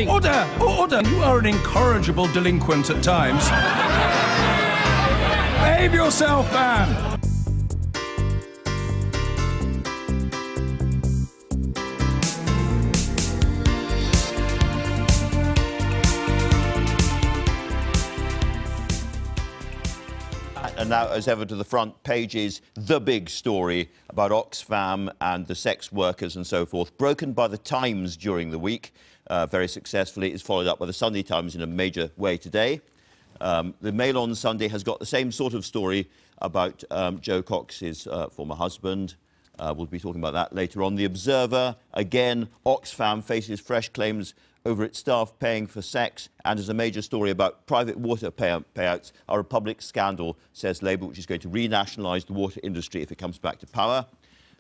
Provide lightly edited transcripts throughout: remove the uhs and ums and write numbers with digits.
Order! Order! You are an incorrigible delinquent at times. Behave yourself, man! And now, as ever, to the front pages, the big story about Oxfam and the sex workers and so forth, broken by the Times during the week, very successfully. It's followed up by the Sunday Times in a major way today. The Mail on Sunday has got the same sort of story about Jo Cox's former husband. We'll be talking about that later on. The Observer, again, Oxfam faces fresh claims over its staff paying for sex, and as a major story about private water payouts are a public scandal, says Labour, which is going to renationalise the water industry if it comes back to power.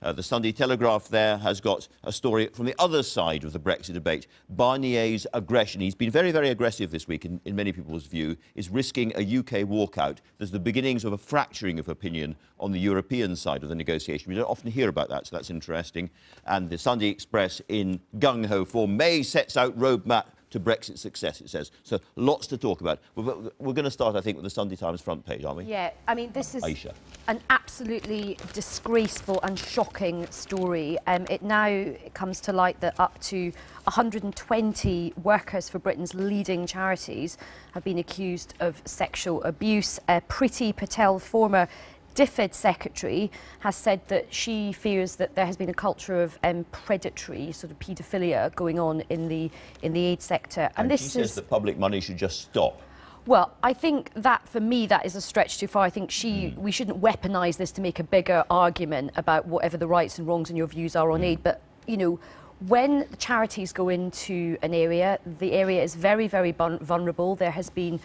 The Sunday Telegraph there has got a story from the other side of the Brexit debate. Barnier's aggression, he's been very, very aggressive this week in many people's view, is risking a UK walkout. There's the beginnings of a fracturing of opinion on the European side of the negotiation. We don't often hear about that, so that's interesting. And the Sunday Express in gung-ho form, May sets out roadmap to Brexit success, it says. So lots to talk about. We're going to start, I think, with the Sunday Times front page, aren't we? Yeah, I mean, this is Aisha. An absolutely disgraceful and shocking story. It now comes to light that up to 120 workers for Britain's leading charities have been accused of sexual abuse. Priti Patel, former DFID secretary, has said that she fears that there has been a culture of predatory sort of paedophilia going on in the aid sector, and this she says that public money should just stop. Well, I think that, for me, that is a stretch too far. I think we shouldn't weaponise this to make a bigger argument about whatever the rights and wrongs and your views are on aid. But, you know, when charities go into an area, the area is very, very vulnerable. There has been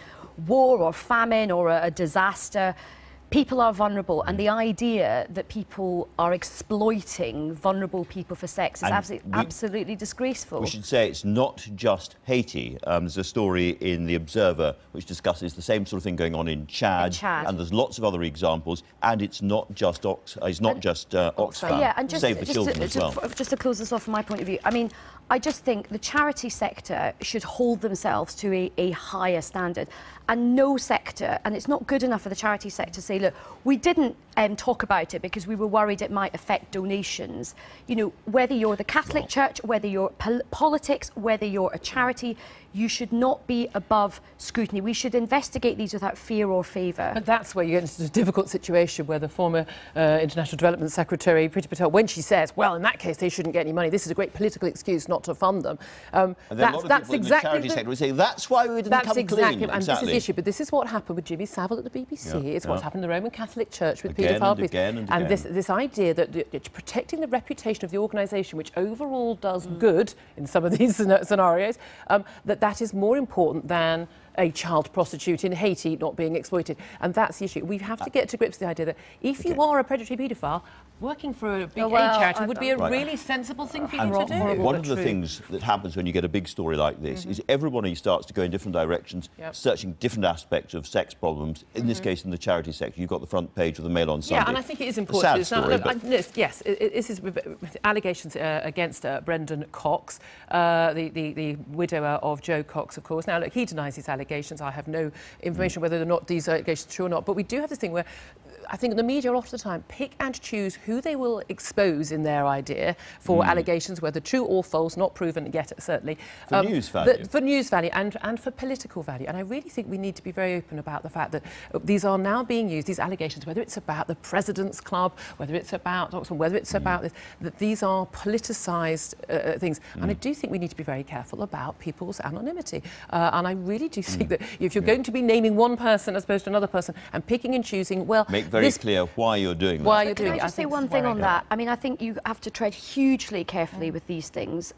war or famine or a disaster. People are vulnerable, and the idea that people are exploiting vulnerable people for sex is absolutely disgraceful. We should say it's not just Haiti. There's a story in The Observer which discusses the same sort of thing going on in Chad. And there's lots of other examples, and it's not just Oxfam. Yeah, and Save the Children as well. Just to close this off from my point of view, I mean, I just think the charity sector should hold themselves to a higher standard. And no sector, and it's not good enough for the charity sector to say, look, we didn't talk about it because we were worried it might affect donations. You know, whether you're the Catholic Church, whether you're politics, whether you're a charity, you should not be above scrutiny. We should investigate these without fear or favour. But that's where you get into a difficult situation where the former International Development Secretary, Priti Patel, when she says, well, in that case, they shouldn't get any money, this is a great political excuse not to fund them. And then that's exactly in the charity sector would say, that's why we didn't come clean. And this is the issue. But this is what happened with Jimmy Savile at the BBC. It's what's happened in the Roman Catholic Church with paedophile. And this idea that protecting the reputation of the organisation, which overall does good in some of these scenarios, that is more important than a child prostitute in Haiti not being exploited. And that's the issue. We have to get to grips with the idea that if you are a predatory paedophile, working for a big aid charity would be a really sensible thing for you to do. One of the things that happens when you get a big story like this is everybody starts to go in different directions, searching different aspects of sex problems. In this case, in the charity sector, you've got the front page of the Mail on Sunday. Yeah, and I think it is important. A sad story, yes, this is allegations against Brendan Cox, the widower of Jo Cox, of course. Now, look, he denies his allegations. I have no information whether or not these allegations are true or not. But we do have this thing where I think the media a lot of the time pick and choose who they will expose in their idea for allegations, whether true or false, not proven yet, certainly. For news value. For news value and for political value. And I really think we need to be very open about the fact that these are now being used, these allegations, whether it's about the President's Club, whether it's about Oxfam, whether it's about this, that these are politicised things. And I do think we need to be very careful about people's anonymity. And I really do think that if you're going to be naming one person as opposed to another person and picking and choosing, well, make very clear why you're doing that. Can I just say one thing on that? I mean, I think you have to tread hugely carefully with these things.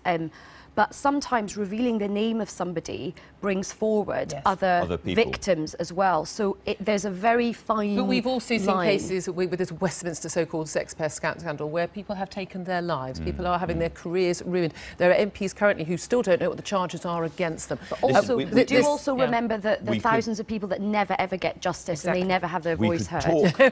But sometimes revealing the name of somebody brings forward other victims as well. So there's a very fine But we've also seen cases with this Westminster so-called sex pest scandal where people have taken their lives. People are having their careers ruined. There are MPs currently who still don't know what the charges are against them. But also, do also remember the thousands of people that never, ever get justice and they never have their voice heard.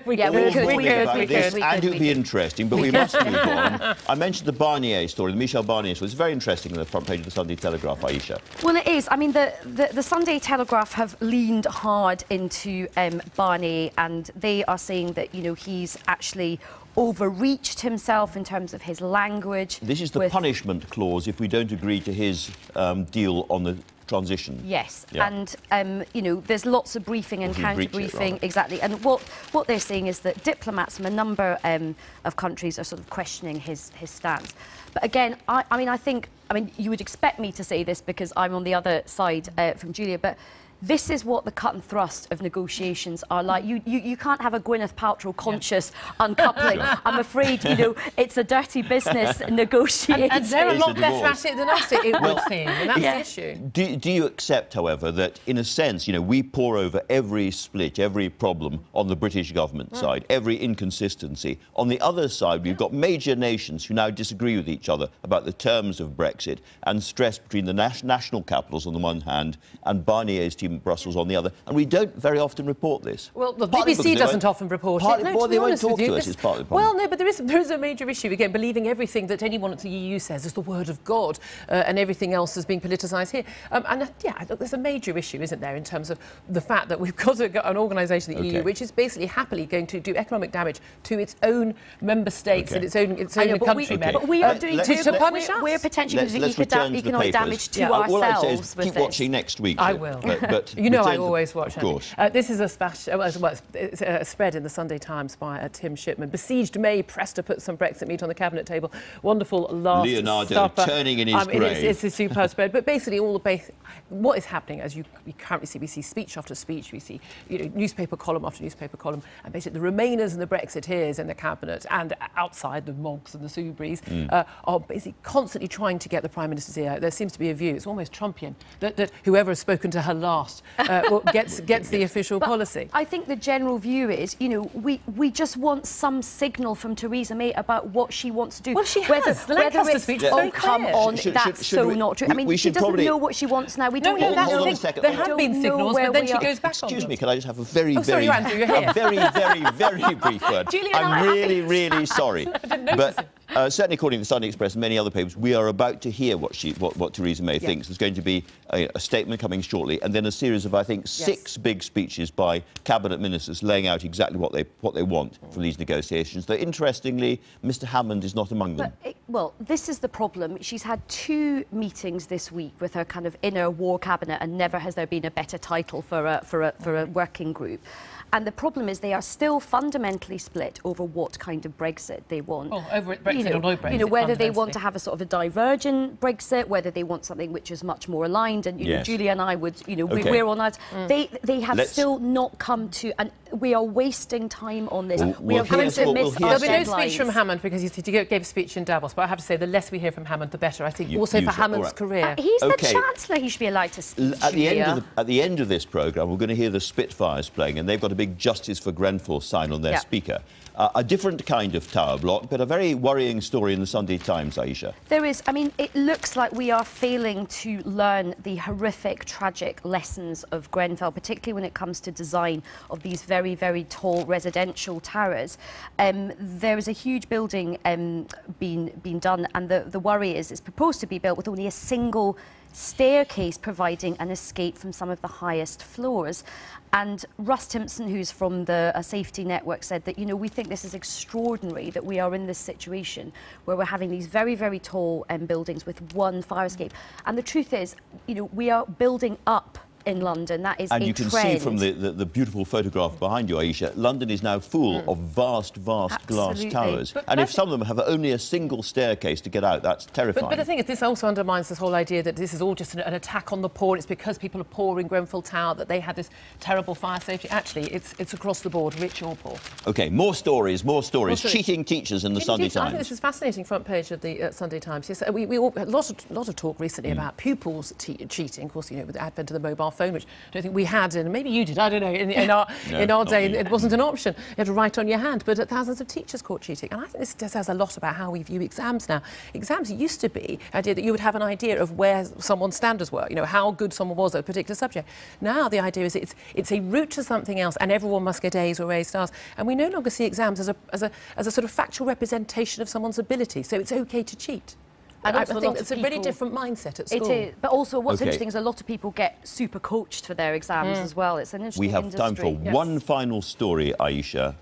We could and it would be interesting, but we must move on. I mentioned the Barnier story, the Michel Barnier story. It's very interesting in the front page of the Sunday Telegraph, Aisha. Well, it is. I mean, the Sunday Telegraph have leaned hard into Barnier, and they are saying that, you know, he's actually overreached himself in terms of his language. This is the punishment clause if we don't agree to his deal on the transition. Yes, yeah. and you know, there's lots of briefing and counter-briefing, exactly. And what they're saying is that diplomats from a number of countries are sort of questioning his stance. But again, I mean, you would expect me to say this because I'm on the other side from Julia, but this is what the cut and thrust of negotiations are like. You can't have a Gwyneth Paltrow conscious uncoupling. I'm afraid, you know, it's a dirty business negotiation. And they're a lot better at it than us, it would seem, and that's the issue. Do you accept, however, that in a sense, you know, we pour over every split, every problem on the British government side, every inconsistency. On the other side, we've got major nations who now disagree with each other about the terms of Brexit and stress between the national capitals on the one hand and Barnier's team in Brussels on the other, and we don't very often report this. Well, the BBC doesn't often report it. No, they won't talk to us, is partly the problem. Well, no, but there is a major issue, again, believing everything that anyone at the EU says is the word of God, and everything else is being politicised here. Yeah, there's a major issue, isn't there, in terms of the fact that we've got an organisation, the EU, which is basically happily going to do economic damage to its own member states and its own countrymen. But we are doing to punish us. We're potentially doing economic damage to ourselves. All I say is keep watching next week. I will. But you know I always watch. Of course. This is a spread in the Sunday Times by Tim Shipman. Besieged May pressed to put some Brexit meat on the cabinet table. Wonderful last Leonardo supper. turning in his grave. It's a superb spread. But basically, what is happening, as you currently see, we see speech after speech, we see, you know, newspaper column after newspaper column, and basically the Remainers and the Brexiteers in the cabinet and outside the Monks and the Soubries are basically constantly trying to get the Prime Minister's ear. There seems to be a view, it's almost Trumpian, that whoever has spoken to her last gets the official policy. I think the general view is, you know, we just want some signal from Theresa May about what she wants to do. Well, she has. The Lancaster speech is very come clear. on, that's so not true. I mean, she doesn't know what she wants now. We don't know. Hold on a second. There have been signals, but then she goes back on them. Excuse me, can I just have a very, sorry, Andrew, you're here. a very brief word? I'm really sorry. But certainly according to the Sunday Express and many other papers, we are about to hear what Theresa May thinks. There's going to be a statement coming shortly, and then a series of, I think, 6 big speeches by cabinet ministers laying out exactly what they want from these negotiations. Though interestingly, Mr. Hammond is not among them. Well, this is the problem. She's had 2 meetings this week with her kind of inner war cabinet, and never has there been a better title for a working group. And the problem is they are still fundamentally split over what kind of Brexit they want. Oh, over Brexit or no Brexit. You know, whether they want to have a sort of a divergent Brexit, whether they want something which is much more aligned. And, you know, Julia and I would, you know, we're on that. They have still not come to, and we are wasting time on this. We are going to miss our deadlines. There'll be no speech from Hammond because he gave a speech in Davos, but I have to say the less we hear from Hammond, the better. I think also for Hammond's career. He's the Chancellor. He should be allowed to speak. At the end of this programme, we're going to hear the Spitfires playing, and they've got a big Justice for Grenfell sign on their speaker. A different kind of tower block, but a very worrying story in the Sunday Times, Aisha. There is. I mean, it looks like we are failing to learn the horrific, tragic lessons of Grenfell, particularly when it comes to design of these very, very tall residential towers. There is a huge building being done, and the worry is it's proposed to be built with only a single staircase providing an escape from some of the highest floors. And Russ Timpson, who's from the Safety Network, said that, you know, we think this is extraordinary that we are in this situation where we're having these very, very tall buildings with one fire escape. And the truth is, you know, we are building up in London. That is a trend. And you can see from the beautiful photograph behind you, Aisha, London is now full of vast glass towers. And if some of them have only a single staircase to get out, that's terrifying. But the thing is, this also undermines this whole idea that this is all just an attack on the poor. It's because people are poor in Grenfell Tower that they had this terrible fire safety. Actually, it's across the board, rich or poor. OK, more stories. Cheating teachers in the Sunday Times. I think this is fascinating, front page of the Sunday Times. Yes, we all had a lot of talk recently about pupils cheating. Of course, you know, with the advent of the mobile phone, which I don't think we had, and maybe you did, I don't know, in our day, it wasn't an option. You had to write on your hand, but thousands of teachers caught cheating. And I think this says a lot about how we view exams now. Exams used to be the idea that you would have an idea of where someone's standards were, you know, how good someone was at a particular subject. Now the idea is it's a route to something else, and everyone must get A's or A stars. And we no longer see exams as a sort of factual representation of someone's ability, so it's OK to cheat. And also I think it's a really different mindset at school. It is. But also what's interesting is a lot of people get super coached for their exams as well. It's an interesting industry. We have time for one final story, Aisha.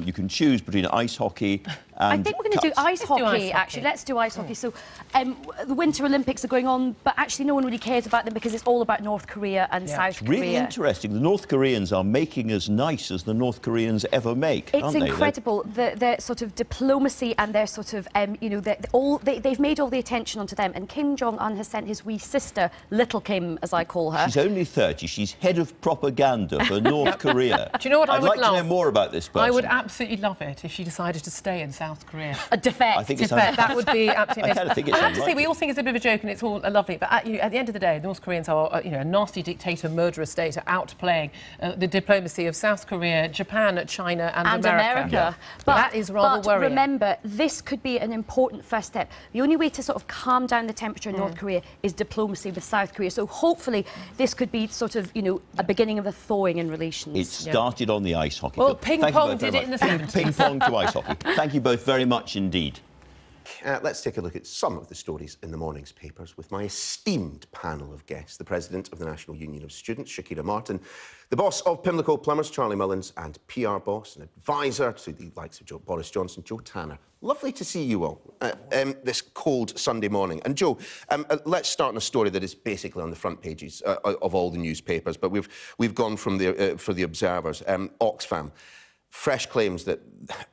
You can choose between ice hockey and I think we're going to do ice hockey, actually. Let's do ice hockey. So the Winter Olympics are going on, but actually no one really cares about them because it's all about North Korea and South Korea. Really interesting. The North Koreans are making as nice as the North Koreans ever make, aren't they? It's incredible. Their sort of diplomacy and their sort of, you know, they've made all the attention onto them. And Kim Jong-un has sent his wee sister, Little Kim, as I call her. She's only 30. She's head of propaganda for North Korea. Do you know what I would love? I'd like to know more about this person. I would absolutely love it if she decided to stay in South Korea. A defect. I think it's that would be absolutely amazing. I think it's I have to say, we all think it's a bit of a joke and it's all lovely, but at the end of the day, the North Koreans are, you know, a nasty dictator, murderous state, outplaying the diplomacy of South Korea, Japan, China and America. Yeah. But that is rather worrying. But remember, this could be an important first step. The only way to sort of calm down the temperature in North Korea is diplomacy with South Korea. So hopefully this could be sort of, you know, a beginning of a thawing in relations. It started on the ice hockey. Well, ping-pong did it in the 70s. Ping-pong to ice hockey. Thank you both very much indeed. Let's take a look at some of the stories in the morning's papers with my esteemed panel of guests, the President of the National Union of Students, Shakira Martin, the boss of Pimlico Plumbers, Charlie Mullins, and PR boss and advisor to the likes of Boris Johnson, Joe Tanner. Lovely to see you all this cold Sunday morning. And Joe, let's start on a story that is basically on the front pages of all the newspapers, but we've gone from for the observers. Oxfam. Fresh claims that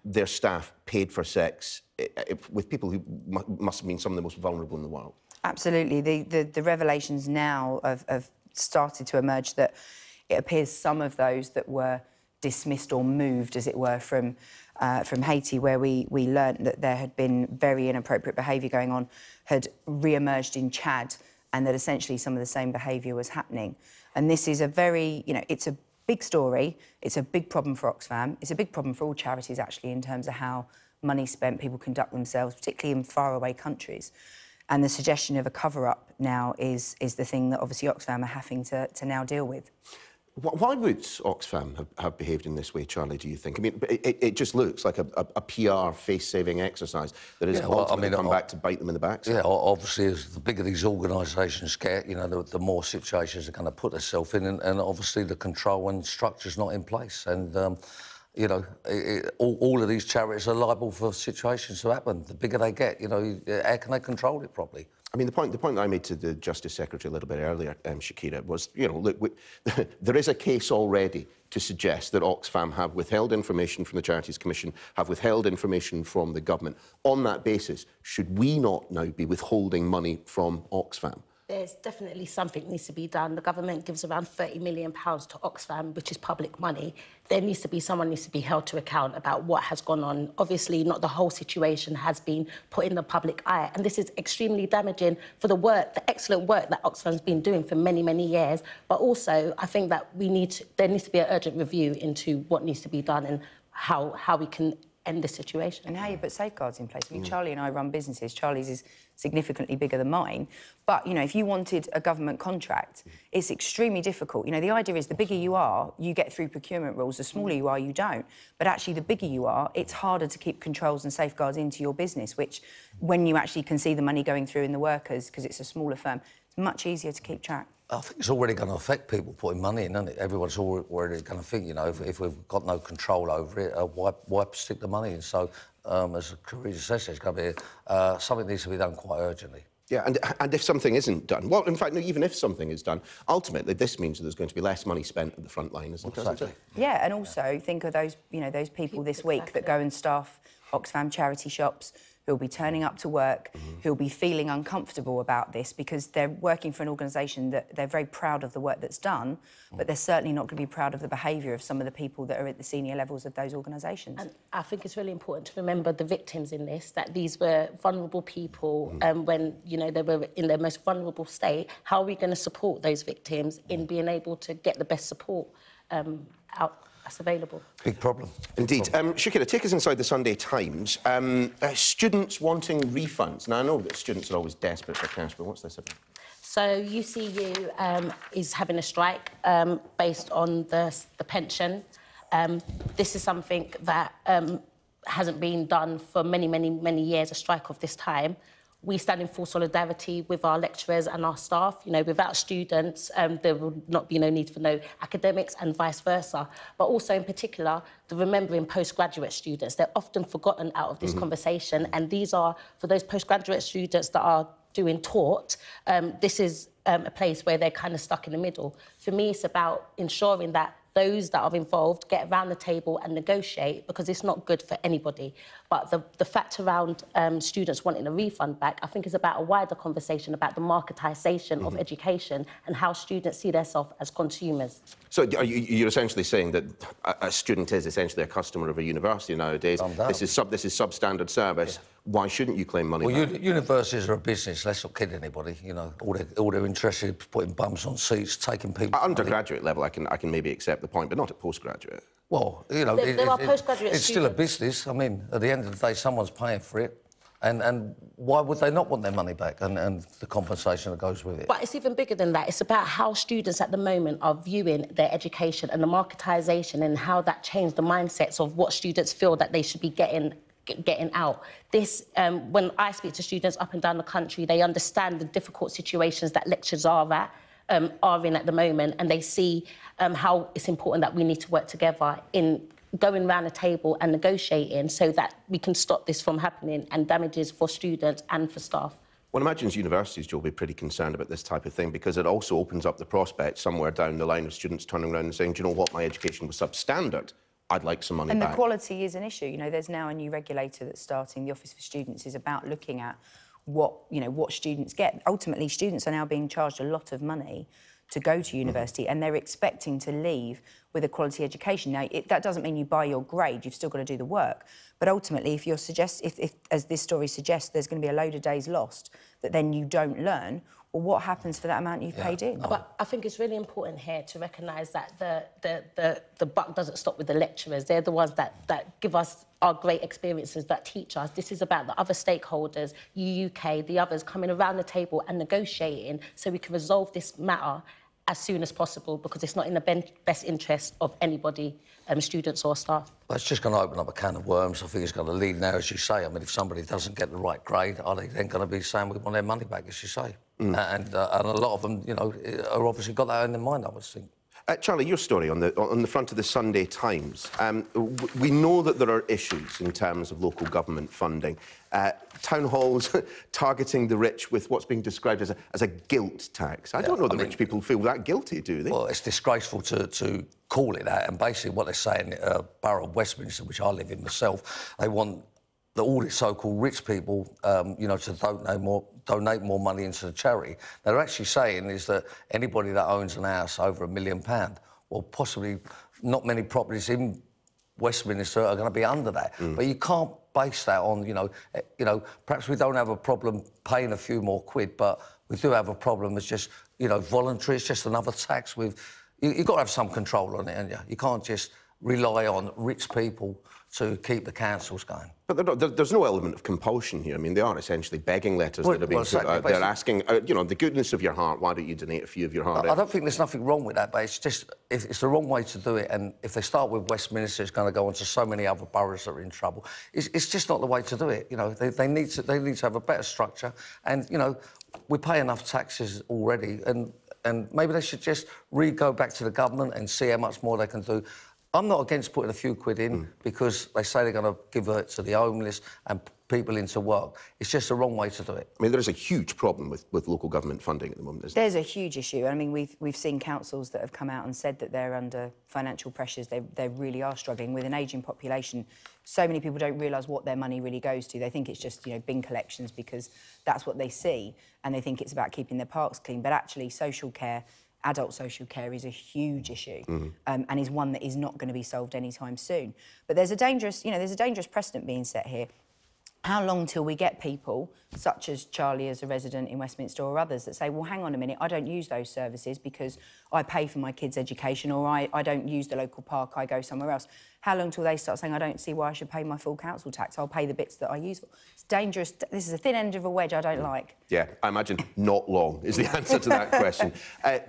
their staff paid for sex with people who must have been some of the most vulnerable in the world. Absolutely. The revelations now have started to emerge that it appears some of those that were dismissed or moved, as it were, from Haiti, where we learnt that there had been very inappropriate behaviour going on, had re-emerged in Chad, and that essentially some of the same behaviour was happening. And this is a very, you know, it's a big story. It's a big problem for Oxfam. It's a big problem for all charities, actually, in terms of how money spent, people conduct themselves, particularly in faraway countries. And the suggestion of a cover-up now is the thing that obviously Oxfam are having to now deal with. Why would Oxfam have behaved in this way, Charlie, do you think? I mean, it just looks like a PR face-saving exercise that is ultimately come back to bite them in the back. Yeah, obviously, as the bigger these organisations get, you know, the more situations they're going to put themselves in, and obviously the control and structure's not in place. And, you know, all of these charities are liable for situations to happen. The bigger they get, you know, how can they control it properly? I mean, the point that I made to the Justice Secretary a little bit earlier, Shakira, was, you know, look, there is a case already to suggest that Oxfam have withheld information from the Charities Commission, have withheld information from the government. On that basis, should we not now be withholding money from Oxfam? There's definitely something needs to be done. The government gives around £30 million to Oxfam, which is public money. Someone needs to be held to account about what has gone on. Obviously, not the whole situation has been put in the public eye, and this is extremely damaging for the excellent work that Oxfam's been doing for many, many years. But also, I think that there needs to be an urgent review into what needs to be done and how we can end the situation. And how you put safeguards in place. I mean, Charlie and I run businesses. Charlie's is significantly bigger than mine. But, you know, if you wanted a government contract, it's extremely difficult. You know, the idea is the bigger you are, you get through procurement rules. The smaller you are, you don't. But actually, the bigger you are, it's harder to keep controls and safeguards into your business, which, when you actually can see the money going through in the workers, because it's a smaller firm, it's much easier to keep track. I think it's already going to affect people putting money in, isn't it? Everyone's already going to think, you know, if we've got no control over it, why stick the money in? So, as Karina says, it's going to be something needs to be done quite urgently. Yeah, and if something isn't done, well, in fact, no, even if something is done, ultimately this means that there's going to be less money spent at the front line, doesn't it? Yeah, and also think of those, you know, those people this week that go and staff Oxfam charity shops, who'll be turning up to work, who'll be feeling uncomfortable about this because they're working for an organisation that they're very proud of the work that's done, but they're certainly not going to be proud of the behaviour of some of the people that are at the senior levels of those organisations. And I think it's really important to remember the victims in this, that these were vulnerable people when, you know, they were in their most vulnerable state. How are we going to support those victims in being able to get the best support out that's available? Big problem. Indeed. Shakira, take us inside the Sunday Times. Students wanting refunds. Now, I know that students are always desperate for cash, but what's this about? So UCU is having a strike based on the pension. This is something that hasn't been done for many, many, many years, a strike of this time. we stand in full solidarity with our lecturers and our staff. You know, without students, there would not be no need for no academics and vice versa. But also, in particular, the remembering postgraduate students. They're often forgotten out of this conversation, and these are, for those postgraduate students that are doing taught, this is a place where they're kind of stuck in the middle. For me, it's about ensuring that those that are involved get around the table and negotiate, because it's not good for anybody. But the fact around students wanting a refund back, I think is about a wider conversation about the marketisation of education and how students see themselves as consumers. So you're essentially saying that a student is essentially a customer of a university nowadays. This is substandard service. Yeah. Why shouldn't you claim money back? Universities are a business. Let's not kid anybody. You know, all they're interested in is putting bums on seats, taking people. At undergraduate level, I can maybe accept the point, but not at postgraduate. Well, you know, there are postgraduate it's still a business. I mean, at the end of the day, someone's paying for it. And why would they not want their money back and the compensation that goes with it? But it's even bigger than that. It's about how students at the moment are viewing their education and the marketisation, and how that changed the mindsets of what students feel that they should be getting out. This, when I speak to students up and down the country, they understand the difficult situations that lecturers are in at the moment, and they see how it's important that we need to work together in going around the table and negotiating so that we can stop this from happening and damages for students and for staff. One imagines universities, Joe, will be pretty concerned about this type of thing, because it also opens up the prospect somewhere down the line of students turning around and saying, do you know what, my education was substandard. I'd like some money back. And the quality is an issue. You know, there's now a new regulator that's starting. The Office for Students is about looking at what students get. Ultimately, students are now being charged a lot of money to go to university, and they're expecting to leave with a quality education. Now, that doesn't mean you buy your grade. You've still got to do the work. But ultimately, if as this story suggests, there's going to be a load of days lost that then you don't learn, well, what happens for that amount you've paid in? But I think it's really important here to recognise that the buck doesn't stop with the lecturers. They're the ones that give us our great experiences, that teach us. This is about the other stakeholders, UK, the others, coming around the table and negotiating so we can resolve this matter as soon as possible, because it's not in the best interest of anybody, students or staff. Well, it's just going to open up a can of worms. I think it's going to lead now, as you say. I mean, if somebody doesn't get the right grade, are they then going to be saying we want their money back, as you say? And a lot of them, you know, are obviously got that in their mind, I would think. Charlie, your story on the front of the Sunday Times. We know that there are issues in terms of local government funding. Town halls targeting the rich with what's being described as a guilt tax. I don't know that rich people feel that guilty, do they? Well, it's disgraceful to call it that. And basically what they're saying, Borough of Westminster, which I live in myself, they want all the so-called rich people, you know, to donate more money into the charity. They're actually saying is that anybody that owns an house over £1 million, well, possibly not many properties in Westminster are going to be under that. But you can't base that on, you know, perhaps we don't have a problem paying a few more quid, but we do have a problem. It's just, you know, voluntary. It's just another tax with. You've got to have some control on it, haven't you? You can't just rely on rich people to keep the councils going. But there's no element of compulsion here. I mean, they are essentially begging letters that are being put out. They're asking, you know, the goodness of your heart, why don't you donate a few of your hard? I don't think there's nothing wrong with that, but it's just, it's the wrong way to do it, and if they start with Westminster, it's going to go on to so many other boroughs that are in trouble. It's just not the way to do it, you know. They need to have a better structure, and, you know, we pay enough taxes already, and maybe they should just go back to the government and see how much more they can do. I'm not against putting a few quid in because they say they're going to give it to the homeless and people into work. It's just the wrong way to do it. I mean, there is a huge problem with local government funding at the moment, isn't there? There's a huge issue. I mean, we've seen councils that have come out and said that they're under financial pressures. They really are struggling with an ageing population. So many people don't realise what their money really goes to. They think it's just, you know, bin collections because that's what they see, and they think it's about keeping their parks clean. But actually, social care, adult social care, is a huge issue, and is one that is not going to be solved anytime soon. But there's a dangerous precedent being set here. How long till we get people, such as Charlie as a resident in Westminster or others, that say, well, hang on a minute, I don't use those services because I pay for my kids' education, or I don't use the local park, I go somewhere else. How long till they start saying, I don't see why I should pay my full council tax, I'll pay the bits that I use for? It's dangerous. This is a thin end of a wedge I don't like. Yeah, I imagine not long is the answer to that question.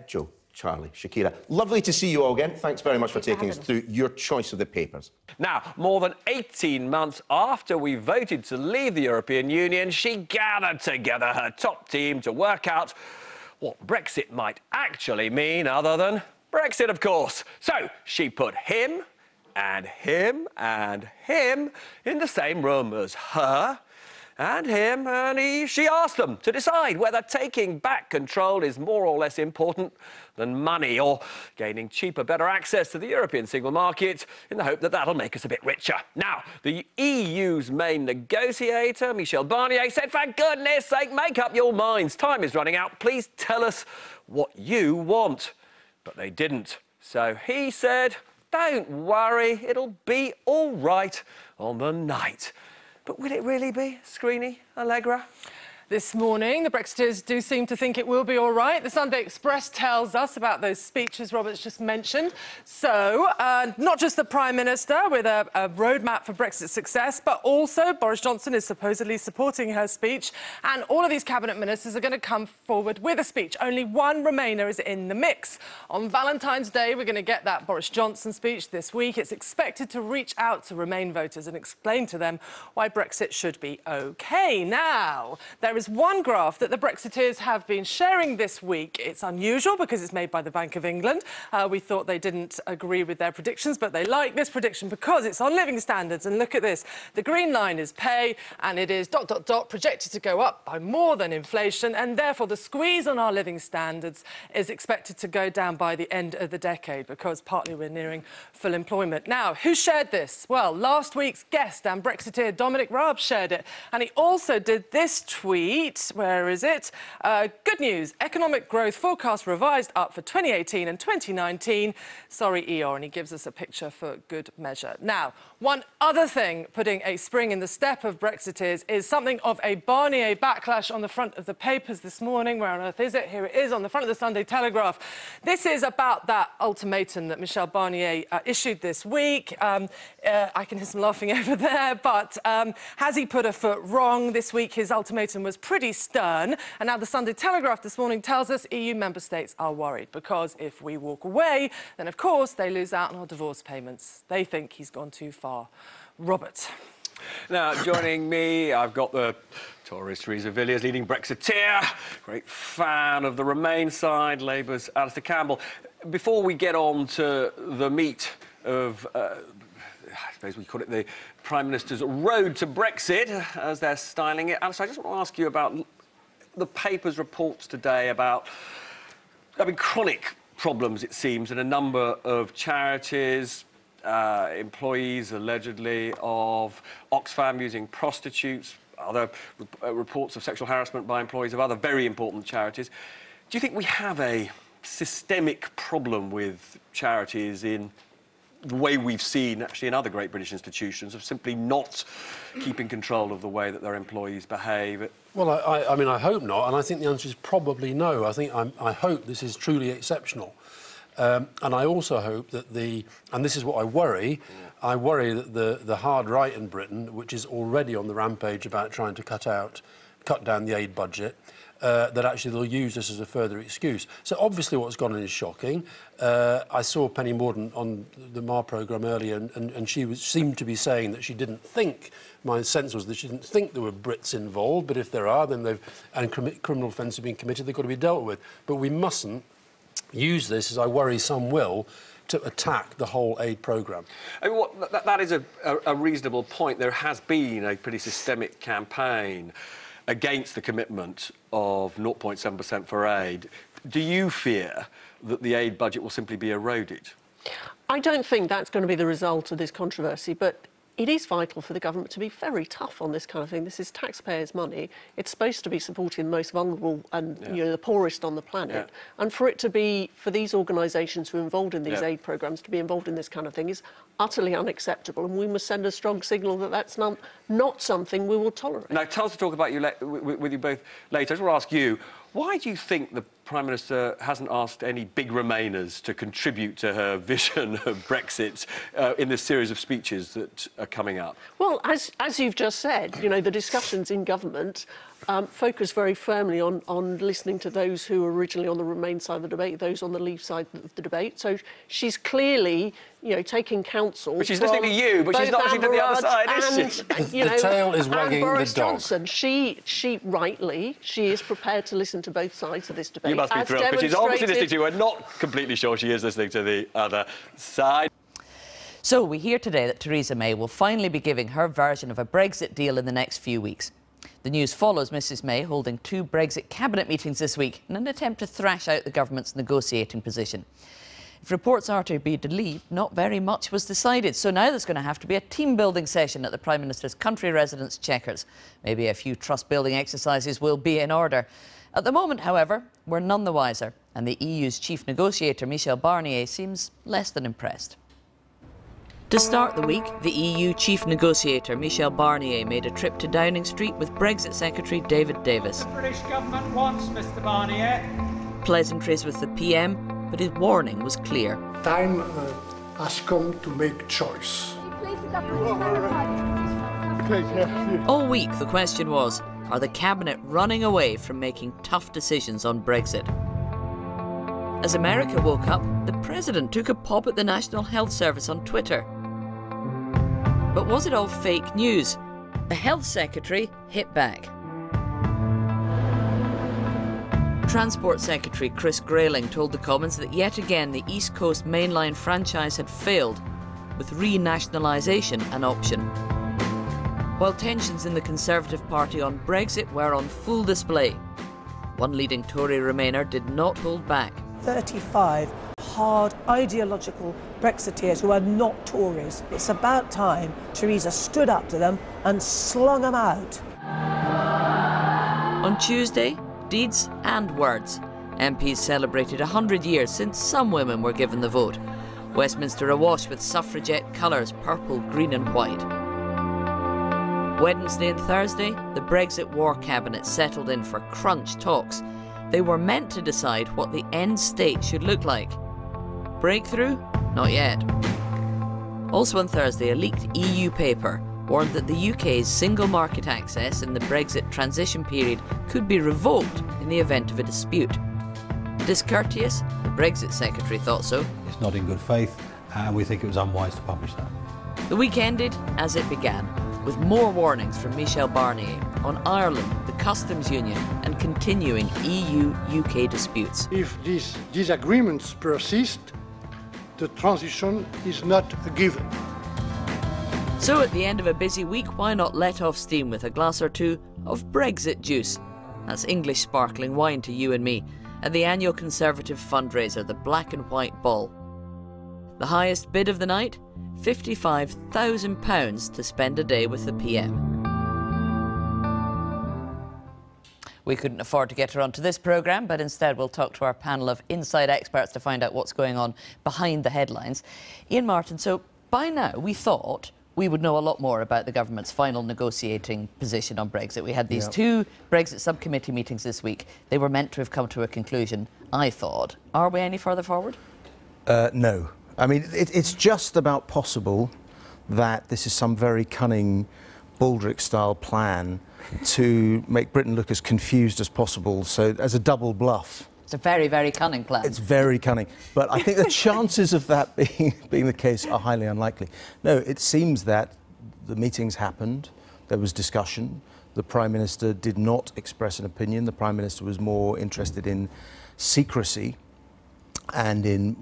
Joe? Charlie, Shakira. Lovely to see you all again. Thanks very much for taking us through your choice of the papers. Now, more than 18 months after we voted to leave the European Union, she gathered together her top team to work out what Brexit might actually mean, other than Brexit, of course. So she put him and him and him in the same room as her and him, and she asked them to decide whether taking back control is more or less important than money, or gaining cheaper, better access to the European single market in the hope that that'll make us a bit richer. Now, the EU's main negotiator, Michel Barnier, said, for goodness sake, make up your minds. Time is running out. Please tell us what you want. But they didn't. So he said, don't worry, it'll be all right on the night. But will it really be, Screeny, Allegra? This morning, the Brexiteers do seem to think it will be all right. The Sunday Express tells us about those speeches Robert's just mentioned. So, not just the Prime Minister with a roadmap for Brexit success, but also Boris Johnson is supposedly supporting her speech, and all of these cabinet ministers are going to come forward with a speech. Only one Remainer is in the mix. On Valentine's Day, we're going to get that Boris Johnson speech this week. It's expected to reach out to Remain voters and explain to them why Brexit should be OK. Now, there is one graph that the Brexiteers have been sharing this week. It's unusual because it's made by the Bank of England. We thought they didn't agree with their predictions, but they like this prediction because it's on living standards. And look at this. The green line is pay, and it is ... projected to go up by more than inflation, and therefore the squeeze on our living standards is expected to go down by the end of the decade because partly we're nearing full employment. Now, who shared this? Well, last week's guest and Brexiteer Dominic Raab shared it, and he also did this tweet. Where is it? Good news. Economic growth forecast revised up for 2018 and 2019. Sorry, Eeyore, and he gives us a picture for good measure. Now, one other thing putting a spring in the step of Brexiteers is something of a Barnier backlash on the front of the papers this morning. Where on earth is it? Here it is on the front of the Sunday Telegraph. This is about that ultimatum that Michel Barnier issued this week. I can hear some laughing over there, but has he put a foot wrong? This week his ultimatum was pretty stern, and now the Sunday Telegraph this morning tells us EU member states are worried because if we walk away, then of course they lose out on our divorce payments. They think he's gone too far. Robert. Now, joining me, I've got the Tories Theresa Villiers, leading Brexiteer, great fan of the Remain side, Labour's Alistair Campbell. Before we get on to the meat of I suppose we call it the Prime Minister's road to Brexit, as they're styling it. Alistair, I just want to ask you about the paper's reports today about, chronic problems, it seems, in a number of charities, employees, allegedly, of Oxfam using prostitutes, other reports of sexual harassment by employees of other very important charities. Do you think we have a systemic problem with charities in the way we've seen, actually, in other great British institutions, of simply not keeping control of the way that their employees behave? Well, I mean, I hope not, and I think the answer is probably no. I hope this is truly exceptional. And I also hope that and this is what I worry, I worry that the hard right in Britain, which is already on the rampage about trying to cut down the aid budget, that actually they'll use this as a further excuse. So obviously what's gone on is shocking. I saw Penny Mordaunt on the Marr programme earlier, and she seemed to be saying that she didn't think, my sense was that she didn't think there were Brits involved, but if there are, then criminal offences have been committed, they've got to be dealt with. But we mustn't use this, as I worry some will, to attack the whole aid programme. I mean, that is a reasonable point. There has been a pretty systemic campaign against the commitment of 0.7% for aid. Do you fear that the aid budget will simply be eroded? I don't think that's going to be the result of this controversy, but it is vital for the government to be very tough on this kind of thing. This is taxpayers' money. It's supposed to be supporting the most vulnerable and the poorest on the planet. And for these organisations who are involved in these aid programmes to be involved in this kind of thing is utterly unacceptable, and we must send a strong signal that that's not something we will tolerate. Now, tell us to talk about you with you both later. I just want to ask you, why do you think the Prime Minister hasn't asked any big Remainers to contribute to her vision of Brexit in this series of speeches that are coming up? Well, as you've just said, the discussions in government focused very firmly on listening to those who were originally on the Remain side of the debate, those on the Leave side of the debate. So she's clearly, you know, taking counsel. But she's listening to you, but she's not listening to the other side, is she? You know, the tail is wagging Boris the dog. Johnson, she is prepared to listen to both sides of this debate. You must be thrilled, because she's obviously listening to you. We're not completely sure she is listening to the other side. So we hear today that Theresa May will finally be giving her version of a Brexit deal in the next few weeks. The news follows Mrs May holding 2 Brexit cabinet meetings this week in an attempt to thrash out the government's negotiating position. If reports are to be believed, not very much was decided. So now there's going to have to be a team-building session at the Prime Minister's country residence, Chequers. Maybe a few trust-building exercises will be in order. At the moment, however, we're none the wiser, and the EU's chief negotiator, Michel Barnier, seems less than impressed. To start the week, the EU chief negotiator Michel Barnier made a trip to Downing Street with Brexit Secretary David Davis. The British government wants, Mr Barnier. Pleasantries with the PM, but his warning was clear. Time has come to make choice. All week the question was, are the Cabinet running away from making tough decisions on Brexit? As America woke up, the President took a pop at the National Health Service on Twitter. But was it all fake news? The Health Secretary hit back. Transport Secretary Chris Grayling told the Commons that yet again the East Coast mainline franchise had failed, with renationalisation an option. While tensions in the Conservative Party on Brexit were on full display, one leading Tory Remainer did not hold back. 35 hard, ideological Brexiteers who are not Tories. It's about time Theresa stood up to them and slung them out. On Tuesday, deeds and words. MPs celebrated 100 years since some women were given the vote. Westminster awash with suffragette colours, purple, green and white. Wednesday and Thursday, the Brexit War Cabinet settled in for crunch talks. They were meant to decide what the end state should look like. Breakthrough? Not yet. Also on Thursday, a leaked EU paper warned that the UK's single market access in the Brexit transition period could be revoked in the event of a dispute. Discourteous? The Brexit Secretary thought so. It's not in good faith, and we think it was unwise to publish that. The week ended as it began, with more warnings from Michel Barnier on Ireland, the customs union and continuing EU-UK disputes. If these disagreements persist, the transition is not a given. So at the end of a busy week, why not let off steam with a glass or two of Brexit juice? That's English sparkling wine to you and me, at the annual Conservative fundraiser, the Black and White Ball. The highest bid of the night? £55,000 to spend a day with the PM. We couldn't afford to get her onto this programme, but instead we'll talk to our panel of inside experts to find out what's going on behind the headlines. Ian Martin, so by now we thought we would know a lot more about the government's final negotiating position on Brexit. We had these 2 Brexit subcommittee meetings this week. They were meant to have come to a conclusion, I thought. Are we any further forward? No. I mean, it's just about possible that this is some very cunning Baldrick-style plan to make Britain look as confused as possible, so as a double bluff. It's a very, very cunning plan. It's very cunning. But I think the chances of that being the case are highly unlikely. No, it seems that the meetings happened, there was discussion, the Prime Minister did not express an opinion, the Prime Minister was more interested in secrecy and in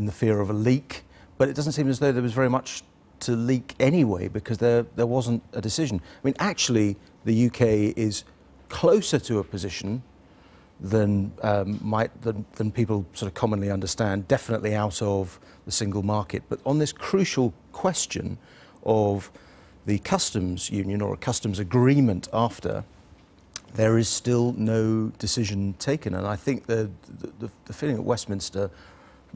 the fear of a leak, but it doesn't seem as though there was very much to leak anyway, because there wasn't a decision. I mean, actually, the UK is closer to a position than than people sort of commonly understand, definitely out of the single market. But on this crucial question of the customs union or a customs agreement after, there is still no decision taken. And I think the feeling at Westminster,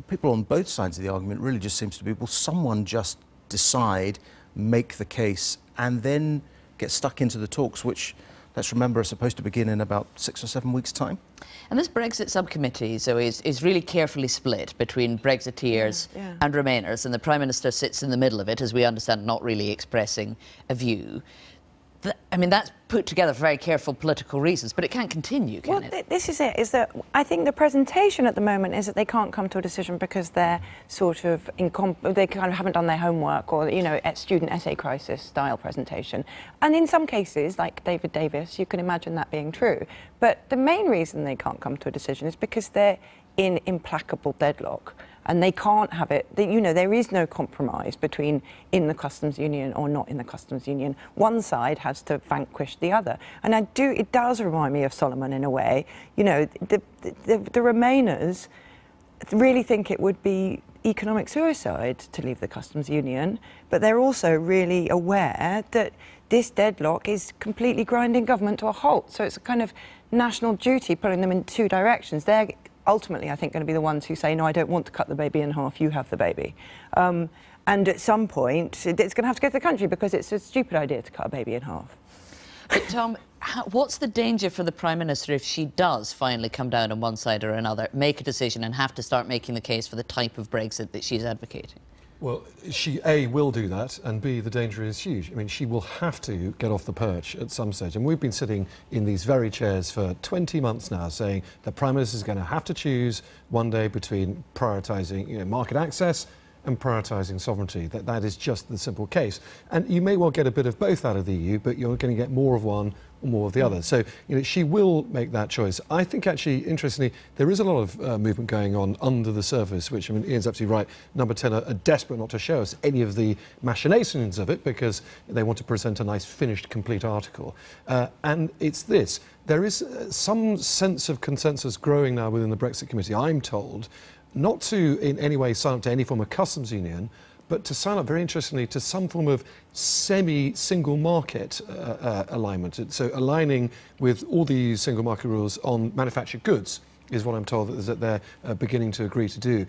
people on both sides of the argument really just seems to be, well, someone just decide, make the case, and then get stuck into the talks, which, let's remember, are supposed to begin in about 6 or 7 weeks' time. And this Brexit subcommittee so is really carefully split between Brexiteers and Remainers, and the Prime Minister sits in the middle of it, as we understand, not really expressing a view. I mean, that's put together for very careful political reasons, but it can't continue, can it? This is it, is that I think the presentation at the moment is that they can't come to a decision because they're sort of, they kind of haven't done their homework, or, you know, student essay crisis style presentation. And in some cases, like David Davis, you can imagine that being true. But the main reason they can't come to a decision is because they're in implacable deadlock. And they can't have it, you know, there is no compromise between in the customs union or not in the customs union. One side has to vanquish the other. And it does remind me of Solomon in a way. You know, the Remainers really think it would be economic suicide to leave the customs union, but they're also really aware that this deadlock is completely grinding government to a halt. So it's a kind of national duty pulling them in two directions. They're ultimately, I think, going to be the ones who say, no, I don't want to cut the baby in half, you have the baby. And at some point, it's going to have to go to the country because it's a stupid idea to cut a baby in half. But Tom, what's the danger for the Prime Minister if she does finally come down on one side or another, make a decision and have to start making the case for the type of Brexit that she's advocating? Well, she, A, will do that, and B, the danger is huge. I mean, she will have to get off the perch at some stage. And we've been sitting in these very chairs for 20 months now saying the Prime Minister is going to have to choose one day between prioritising, you know, market access and prioritising sovereignty. That is just the simple case. And you may well get a bit of both out of the EU, but you're going to get more of one or more of the other. So, you know, she will make that choice. I think, actually, interestingly, there is a lot of movement going on under the surface, which, I mean, Ian's absolutely right. Number 10 are desperate not to show us any of the machinations of it because they want to present a nice, finished, complete article. And it's this. There is some sense of consensus growing now within the Brexit Committee, I'm told, not to in any way sign up to any form of customs union, but to sign up, very interestingly, to some form of semi-single market alignment. So aligning with all the single market rules on manufactured goods is what I'm told that they're beginning to agree to do,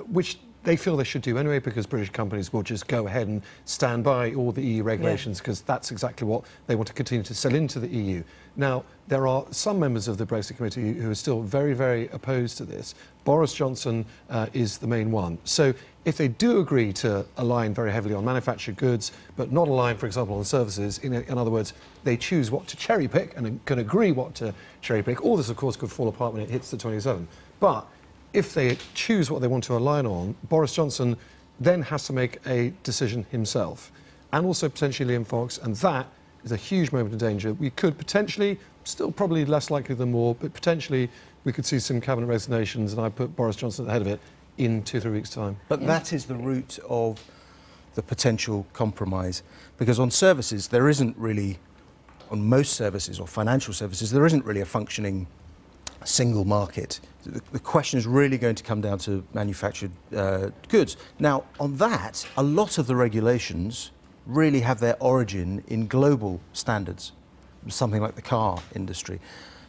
which they feel they should do anyway because British companies will just go ahead and stand by all the EU regulations because that's exactly what they want to continue to sell into the EU. Now, there are some members of the Brexit Committee who are still very, very opposed to this. Boris Johnson is the main one. So if they do agree to align very heavily on manufactured goods, but not align, for example, on services, in other words, they choose what to cherry pick and can agree what to cherry pick, all this, of course, could fall apart when it hits the 27. But if they choose what they want to align on, Boris Johnson then has to make a decision himself, and also potentially Liam Fox, and that is a huge moment of danger. We could potentially, still probably less likely than more, but potentially we could see some cabinet resignations, and I put Boris Johnson at the head of it in 2 or 3 weeks' time. But that is the root of the potential compromise, because on services, there isn't really, on most services or financial services, there isn't really a functioning single market. The question is really going to come down to manufactured goods. Now, on that, a lot of the regulations really have their origin in global standards, something like the car industry.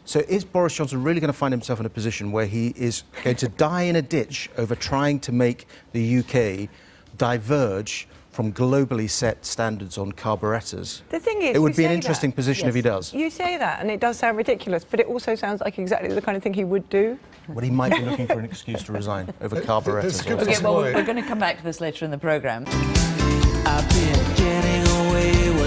So is Boris Johnson really going to find himself in a position where he is going to die in a ditch over trying to make the UK diverge from globally set standards on carburettors? The thing is, it would be an interesting position if he does. You say that, and it does sound ridiculous, but it also sounds like exactly the kind of thing he would do. Well, he might be looking for an excuse to resign over carburettors. OK, well, we're going to come back to this later in the programme. I've been getting away with